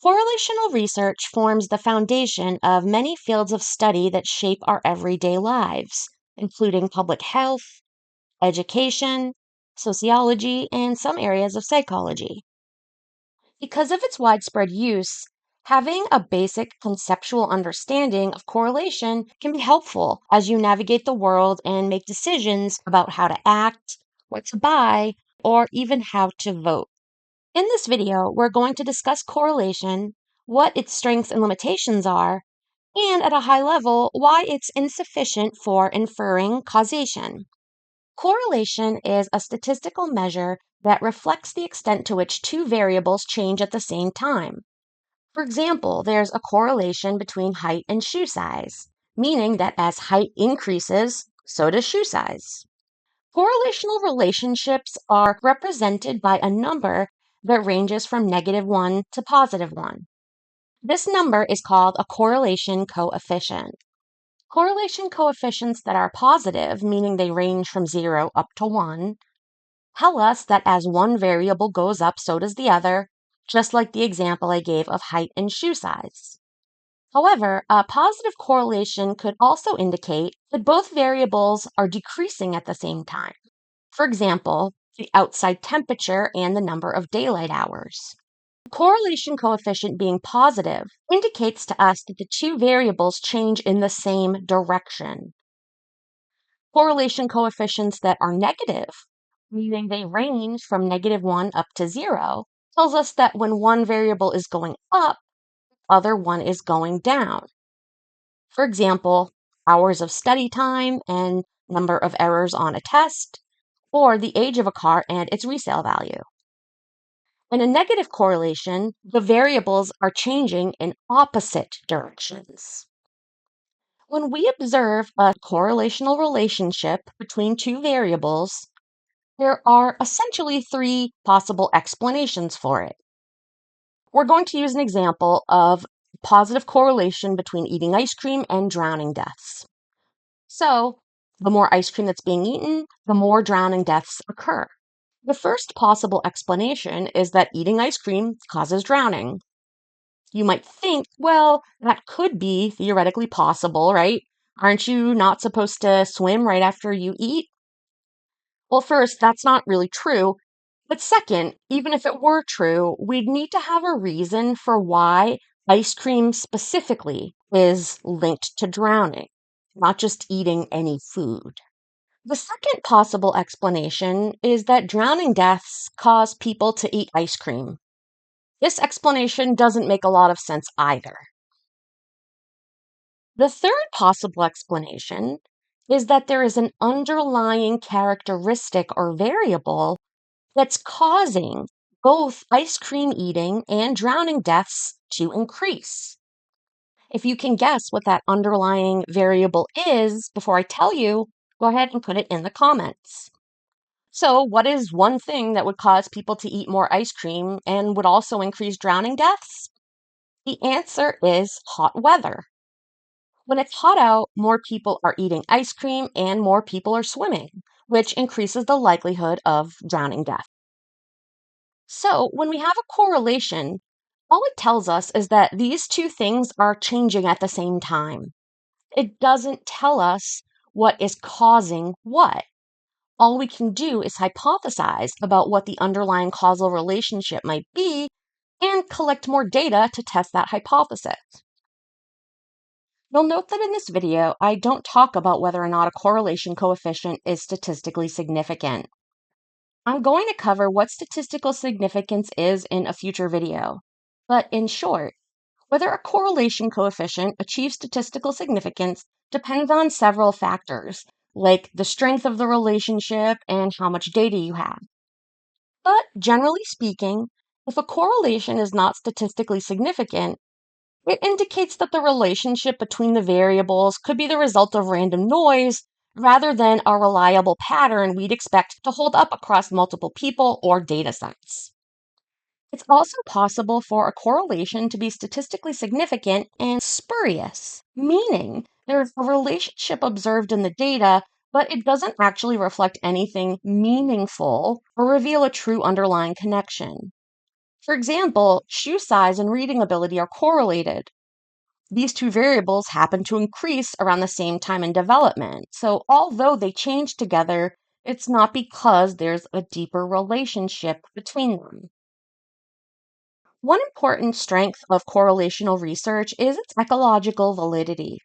Correlational research forms the foundation of many fields of study that shape our everyday lives, including public health, education, sociology, and some areas of psychology. Because of its widespread use, having a basic conceptual understanding of correlation can be helpful as you navigate the world and make decisions about how to act, what to buy, or even how to vote. In this video, we're going to discuss correlation, what its strengths and limitations are, and at a high level, why it's insufficient for inferring causation. Correlation is a statistical measure that reflects the extent to which two variables change at the same time. For example, there's a correlation between height and shoe size, meaning that as height increases, so does shoe size. Correlational relationships are represented by a number that ranges from -1 to +1. This number is called a correlation coefficient. Correlation coefficients that are positive, meaning they range from 0 up to 1, tell us that as one variable goes up, so does the other, just like the example I gave of height and shoe size. However, a positive correlation could also indicate that both variables are decreasing at the same time. For example, the outside temperature and the number of daylight hours. The correlation coefficient being positive indicates to us that the two variables change in the same direction. Correlation coefficients that are negative, meaning they range from -1 up to 0, tells us that when one variable is going up, the other one is going down. For example, hours of study time and number of errors on a test, or the age of a car and its resale value. In a negative correlation, the variables are changing in opposite directions. When we observe a correlational relationship between two variables, there are essentially three possible explanations for it. We're going to use an example of positive correlation between eating ice cream and drowning deaths. So, the more ice cream that's being eaten, the more drowning deaths occur. The first possible explanation is that eating ice cream causes drowning. You might think, well, that could be theoretically possible, right? Aren't you not supposed to swim right after you eat? Well, first, that's not really true. But second, even if it were true, we'd need to have a reason for why ice cream specifically is linked to drowning, not just eating any food. The second possible explanation is that drowning deaths cause people to eat ice cream. This explanation doesn't make a lot of sense either. The third possible explanation is that there is an underlying characteristic or variable that's causing both ice cream eating and drowning deaths to increase. If you can guess what that underlying variable is before I tell you, go ahead and put it in the comments. So, what is one thing that would cause people to eat more ice cream and would also increase drowning deaths? The answer is hot weather. When it's hot out, more people are eating ice cream and more people are swimming, which increases the likelihood of drowning death. So, when we have a correlation, all it tells us is that these two things are changing at the same time. It doesn't tell us what is causing what. All we can do is hypothesize about what the underlying causal relationship might be and collect more data to test that hypothesis. You'll note that in this video, I don't talk about whether or not a correlation coefficient is statistically significant. I'm going to cover what statistical significance is in a future video. But in short, whether a correlation coefficient achieves statistical significance depends on several factors, like the strength of the relationship and how much data you have. But generally speaking, if a correlation is not statistically significant, it indicates that the relationship between the variables could be the result of random noise rather than a reliable pattern we'd expect to hold up across multiple people or data sets. It's also possible for a correlation to be statistically significant and spurious, meaning there's a relationship observed in the data, but it doesn't actually reflect anything meaningful or reveal a true underlying connection. For example, shoe size and reading ability are correlated. These two variables happen to increase around the same time in development. So, although they change together, it's not because there's a deeper relationship between them. One important strength of correlational research is its ecological validity.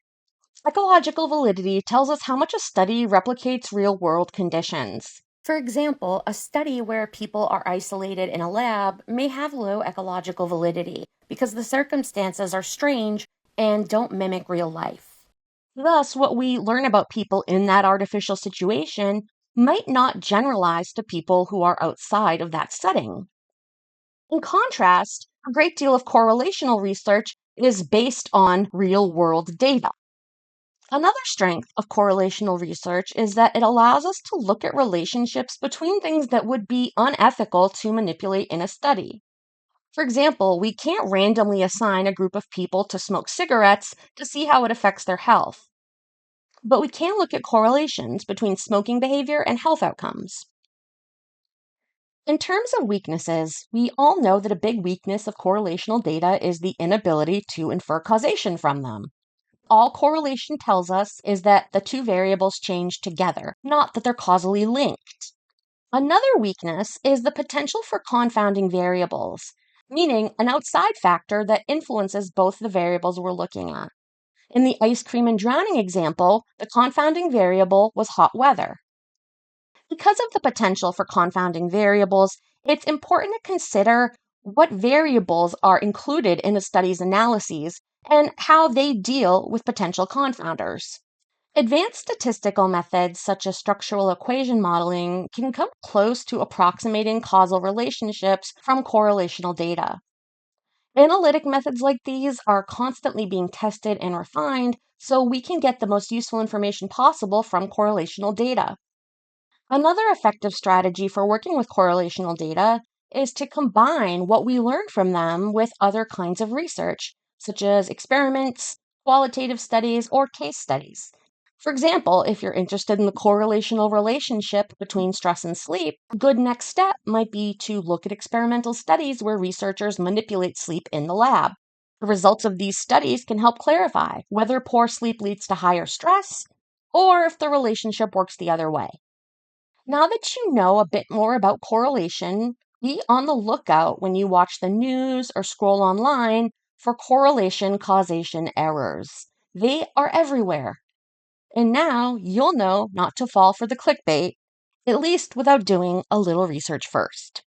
Ecological validity tells us how much a study replicates real world conditions. For example, a study where people are isolated in a lab may have low ecological validity because the circumstances are strange and don't mimic real life. Thus, what we learn about people in that artificial situation might not generalize to people who are outside of that setting. In contrast, a great deal of correlational research is based on real world data. Another strength of correlational research is that it allows us to look at relationships between things that would be unethical to manipulate in a study. For example, we can't randomly assign a group of people to smoke cigarettes to see how it affects their health. But we can look at correlations between smoking behavior and health outcomes. In terms of weaknesses, we all know that a big weakness of correlational data is the inability to infer causation from them. All correlation tells us is that the two variables change together, not that they're causally linked. Another weakness is the potential for confounding variables, meaning an outside factor that influences both the variables we're looking at. In the ice cream and drowning example, the confounding variable was hot weather. Because of the potential for confounding variables, it's important to consider what variables are included in the study's analyses and how they deal with potential confounders. Advanced statistical methods such as structural equation modeling can come close to approximating causal relationships from correlational data. Analytic methods like these are constantly being tested and refined so we can get the most useful information possible from correlational data. Another effective strategy for working with correlational data is to combine what we learn from them with other kinds of research, such as experiments, qualitative studies, or case studies. For example, if you're interested in the correlational relationship between stress and sleep, a good next step might be to look at experimental studies where researchers manipulate sleep in the lab. The results of these studies can help clarify whether poor sleep leads to higher stress or if the relationship works the other way. Now that you know a bit more about correlation, be on the lookout when you watch the news or scroll online for correlation causation errors. They are everywhere. And now you'll know not to fall for the clickbait, at least without doing a little research first.